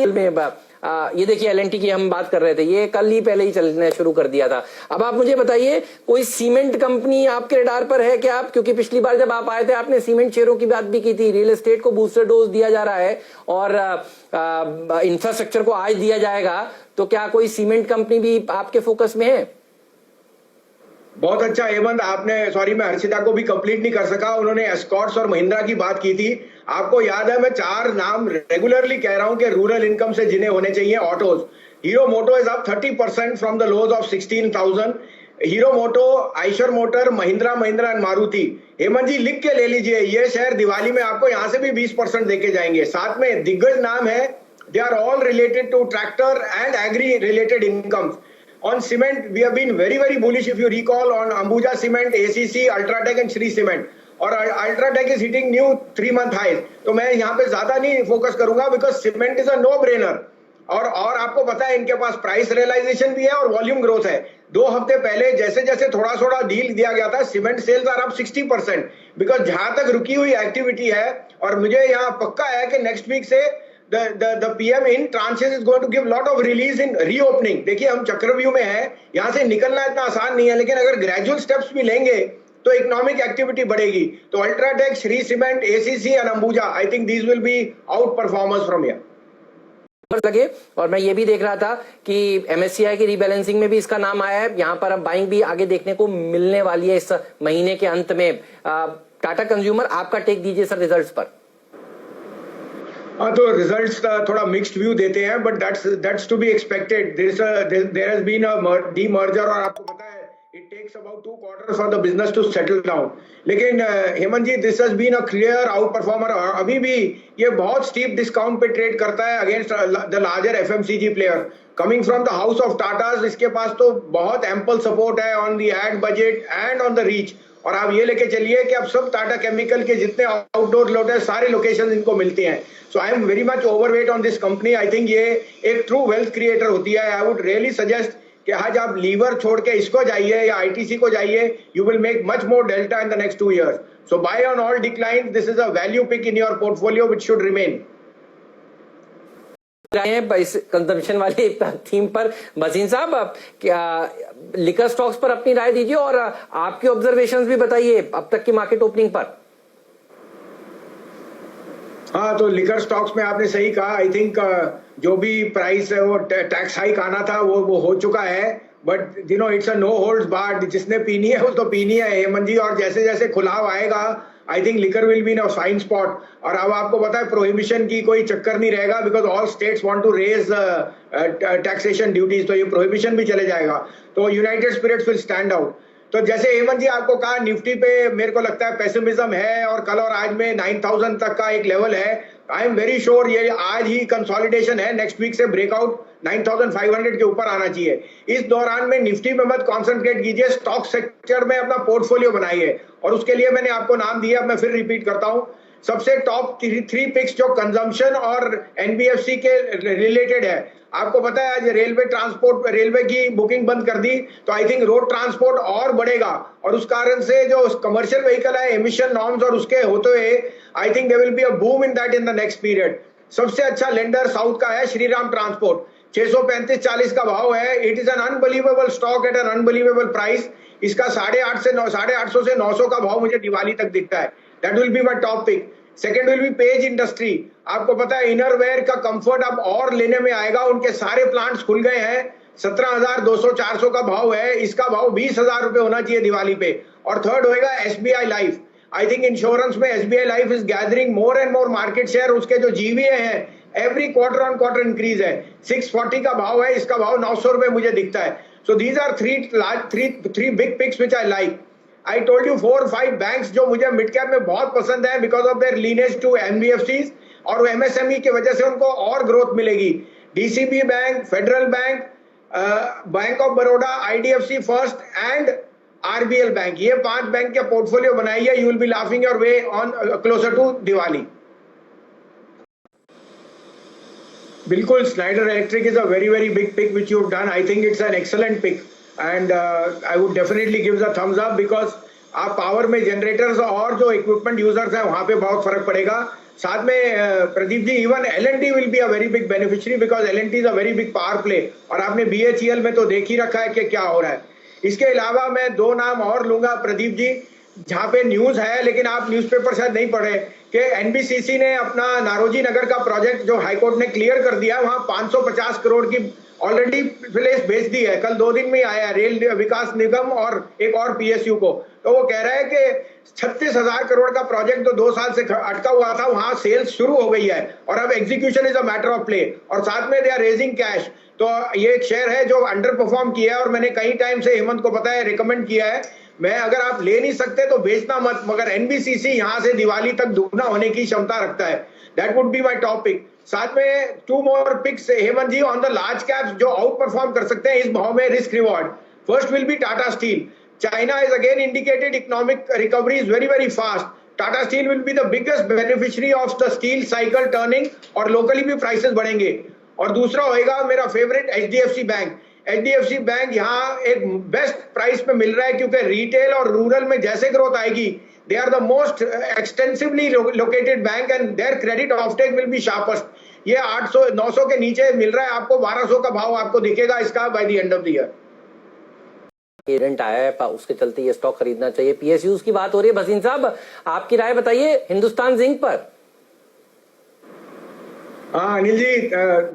ये देखिए एलएनटी की हम बात कर रहे थे, ये कल ही पहले ही चलने शुरू कर दिया था। अब आप मुझे बताइए कोई सीमेंट कंपनी आपके रडार पर है क्या आप? क्योंकि पिछली बार जब आप आए थे आपने सीमेंट शेयरों की बात भी की थी, रियल एस्टेट को बूस्टर डोज दिया जा रहा है और इंफ्रास्ट्रक्चर को आज दिया जाएगा, तो क्या कोई सीमेंट कंपनी भी आपके फोकस में है? बहुत अच्छा हेमंत, आपने सॉरी मैं हर्षिता को भी कंप्लीट नहीं कर सका, उन्होंने एस्कॉर्ट्स और महिंद्रा की बात की थी। आपको याद है मैं 4 नाम रेगुलरली कह रहा हूं कि रूरल इनकम से जिन्हें होने चाहिए। Autos, Hero Moto is up 30% from the lows of 16,000। Hero Moto, Eicher motor, Mahindra and Maruti. Hemant ji लिख के ले लीजिए, ये शेयर दिवाली में आपको यहां से भी 20% देके जाएंगे। साथ में दिग्गज नाम है, they are all related to tractor and agri related incomes. On cement, we have been very bullish, if you recall, on Ambuja Cement, ACC, Ultratech and Shree Cement. और Ultratech is hitting new 3-month highs. तो मैं यहाँ पे ज्यादा नहीं focus करूंगा because cement is a no brainer. और आपको पता है इनके पास प्राइस रियलाइजेशन भी है और वॉल्यूम ग्रोथ है। 2 हफ्ते पहले जैसे थोड़ा डील दिया गया था, cement sales are up 60%। Because जहां तक रुकी हुई एक्टिविटी है, और मुझे यहाँ पक्का है कि नेक्स्ट वीक से the PM in tranches is going to give lot of release in reopening। देखिए हम चक्रव्यूह में है, यहाँ से निकलना इतना आसान नहीं है, लेकिन अगर ग्रेजुअल स्टेप्स भी लेंगे तो इकोनॉमिक एक्टिविटी बढ़ेगी। तो UltraTech, Shri cement, ACC and Ambuja, I think these will be out performers from here लगे। और मैं ये भी देख रहा था कि MSCI की रीबैलेंसिंग में भी इसका नाम आया है। यहाँ पर अब बाइंग भी आगे देखने को मिलने वाली है इस महीने के अंत में। टाटा कंज्यूमर, आपका टेक दीजिए सर रिजल्ट्स पर। तो रिजल्ट्स थोड़ा मिक्स्ड व्यू देते हैं, but that's to be expected. There has been a demerger, और आपको पता है it takes about 2 quarters for the business to settle down. लेकिन Hemant ji, this has been a clear outperformer. अभी भी ये बहुत स्टीप डिस्काउंट पे ट्रेड करता है against the larger FMCG player coming from the house of Tatas. इसके पास तो बहुत एम्पल सपोर्ट है on the ad budget and on the reach. और आप ये लेके चलिए कि अब सब टाटा केमिकल के जितने आउटडोर लोट है सारे लोकेशन इनको मिलते हैं। So I am very much overweight on this company. I think ये एक ट्रू वेल्थ क्रिएटर होती है। आई वुड रियली सजेस्ट कि आज आप लीवर छोड़ के इसको जाइए या ITC को जाइए, you will make much more delta in the next 2 years। So buy on all decline, this is a value pick in your portfolio which should remain. इस कंजम्पशन वाले थीम पर मसीन साहब, क्या लिकर स्टॉक्स पर अपनी राय दीजिए और आपके ऑब्जर्वेशंस भी बताइए अब तक की मार्केट ओपनिंग पर। हाँ, तो लिकर स्टॉक्स में आपने सही कहा। आई थिंक जो भी प्राइस है वो टैक्स हाइक आना था वो हो चुका है, but you know it's a no holds barred. जिसने पीनी है वो तो पीनी है हेमंत जी। और जैसे जैसे खुलाव आएगा I think liquor will be in a fine spot. और अब आपको पता है प्रोहिबिशन की कोई चक्कर नहीं रहेगा, because all states want to raise taxation duties, तो ये प्रोहिबिशन भी चले जाएगा। तो United Spirits will stand out. तो जैसे हेमंत जी आपको कहा, निफ्टी पे मेरे को लगता है पेसिमिज्म है, और कल और आज में 9,000 तक का एक लेवल है। आई एम वेरी श्योर ये आज ही कंसोलिडेशन है, नेक्स्ट वीक से ब्रेकआउट 9,500 के ऊपर आना चाहिए। इस दौरान में निफ्टी में मत कॉन्सेंट्रेट कीजिए, स्टॉक सेक्टर में अपना पोर्टफोलियो बनाइए। और उसके लिए मैंने आपको नाम दिया, मैं फिर रिपीट करता हूं। सबसे टॉप 3 पिक्स जो कंजम्पशन और NBFC के रिलेटेड है। आपको पता है आज रेलवे की बुकिंग बंद कर दी, तो आई थिंक रोड ट्रांसपोर्ट और बढ़ेगा, और उस कारण से जो कमर्शियल व्हीकल है, एमिशन नॉर्म्स और उसके होते हुए I think there will be a boom in that in the next period. सबसे अच्छा लेंडर साउथ का है श्रीराम ट्रांसपोर्ट, 635-40 का भाव है। It is an unbelievable stock at N unbelievable price. इसका 850 से 900 का भाव मुझे दिवाली तक दिखता है। That will be my top pick. Second will be Page Industry. आपको पता है इनरवेयर का कंफर्ट अब और लेने में आएगा, उनके सारे प्लांट्स खुल गए हैं। 17,200-400 का भाव है, इसका भाव 20,000 रुपए होना चाहिए दिवाली पे। और थर्ड होएगा SBI life. I think insurance में SBI life is gathering more and more market share. उसके जो GVA हैं every quarter on quarter increase है। 640 का भाव है, इसका भाव 900 रुपए मुझे दिखता है। So these are three big picks which I like. I told you 4 or 5 banks जो मुझे मिड कैप में बहुत पसंद है because of their lineage to NBFCs, और MSME की वजह से उनको और ग्रोथ मिलेगी। DCB bank, federal bank, bank of Baroda, IDFC first and RBL bank, ये 5 बैंक के पोर्टफोलियो बनाइए। You will be laughing your way on closer to Diwali. बिल्कुल, Schneider electric is a very big pick which you have done. I think it's an excellent pick and I would definitely give the thumbs up because आप power में generators और जो equipment users हैं वहां पे बहुत फर्क पड़ेगा। साथ में Pradeep ji, even L&T will be a very big beneficiary because L&T is a very big power play, और आपने BHEL में तो देख ही रखा है कि क्या हो रहा है। इसके अलावा मैं दो नाम और लूंगा प्रदीप जी, जहां पे न्यूज है लेकिन आप न्यूज़पेपर शायद नहीं पढ़े, कि NBCC ने अपना नारोजी नगर का प्रोजेक्ट जो हाईकोर्ट ने क्लियर कर दिया, वहां 550 करोड़ की ऑलरेडी प्लेस बेच दी है, कल 2 दिन में ही आया है, रेल विकास निगम और एक और PSU को। तो वो कह रहा है कि 36,000 करोड़ का प्रोजेक्ट जो 2 साल से अटका हुआ था, वहां सेल्स शुरू हो गई है और अब execution is a matter of play, और साथ में दे आर रेजिंग कैश। तो ये एक शेयर है जो अंडर परफॉर्म किया है, और मैंने कई टाइम से हेमंत को पता है, रिकमेंड किया है, मैं अगर आप ले नहीं सकते तो बेचना मत, मगर NBCC यहां से दिवाली तक दुगना होने की क्षमता रखता है। That would be my topic. साथ में 2 more picks Hemant ji on the large caps जो आउट परफॉर्म कर सकते हैं इस भाव में risk reward. First will be Tata steel. China is again indicated economic recovery is very very fast. Tata Steel will be the biggest beneficiary of the steel cycle turning, और locally भी prices बढ़ेंगे। और दूसरा होएगा मेरा favourite HDFC bank. HDFC bank यहाँ एक best price पे मिल रहा है, क्योंकि रिटेल और रूरल में जैसे ग्रोथ आएगी, they are the most extensively located bank and their credit offtake will be sharpest. ये 800-900 के नीचे मिल रहा है आपको, 1200 का भाव आपको दिखेगा इसका by the end of the year. Event आया है, उसके चलते ये स्टॉक खरीदना चाहिए। PSUs की बात हो रही है, भसीन साहब आपकी राय बताइए हिंदुस्तान जिंक पर। हाँ अनिल जी,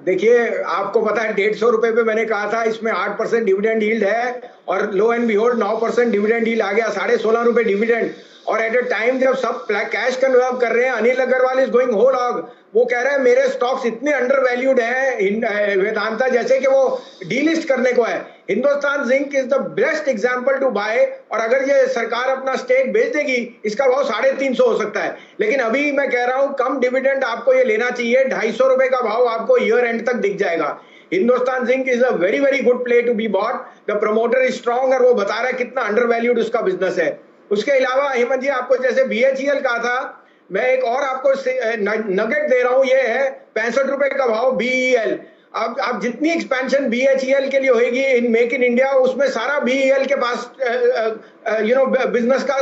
देखिए आपको पता है 150 रुपए पे मैंने कहा था इसमें 8% डिविडेंड यील्ड है, और लो एंड बिहोल्ड 9% डिविडेंड यील्ड आ गया, 16.5 रुपए डिविडेंड। और एट अ टाइम जब सब कैश कन्वर्व कर रहे हैं, Anil Agarwal is going whole hog. वो कह रहे हैं मेरे स्टॉक्स इतने अंडर वैल्यूड हैं वेदांता जैसे कि वो डीलिस्ट करने को है। Hindustan Zinc is the best example to buy, और अगर ये सरकार अपना स्टेक बेच देगी इसका भाव 350 हो सकता है। लेकिन अभी मैं कह रहा हूं कम डिविडेंड आपको ये लेना चाहिए, 250 रुपए का भाव आपको ईयर एंड तक दिख जाएगा। Hindustan Zinc is a very very good play to be bought. The promoter is strong, और वो बता रहा है कितना अंडर वैल्यूड उसका बिजनेस है। उसके अलावा हेमंत जी, आपको जैसे BHEL कहा था, मैं एक और आपको नगेट दे रहा हूं, ये है 65 रुपए का भाव BEL। अब आप जितनी एक्सपेंशन BHEL के लिए होगी इन मेक इन इंडिया, उसमें सारा BEL के पास बिजनेस का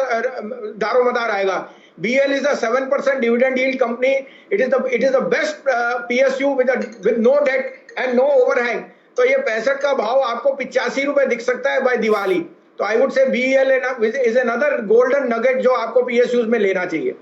दारोमदार आएगा। BEL is a 7% dividend yield company. It is the best PSU with no debt and no overhang. तो ये 65 का भाव आपको 85 रुपए दिख सकता है बाय दिवाली। तो I would say BEL is another golden nugget जो आपको PSUs में लेना चाहिए।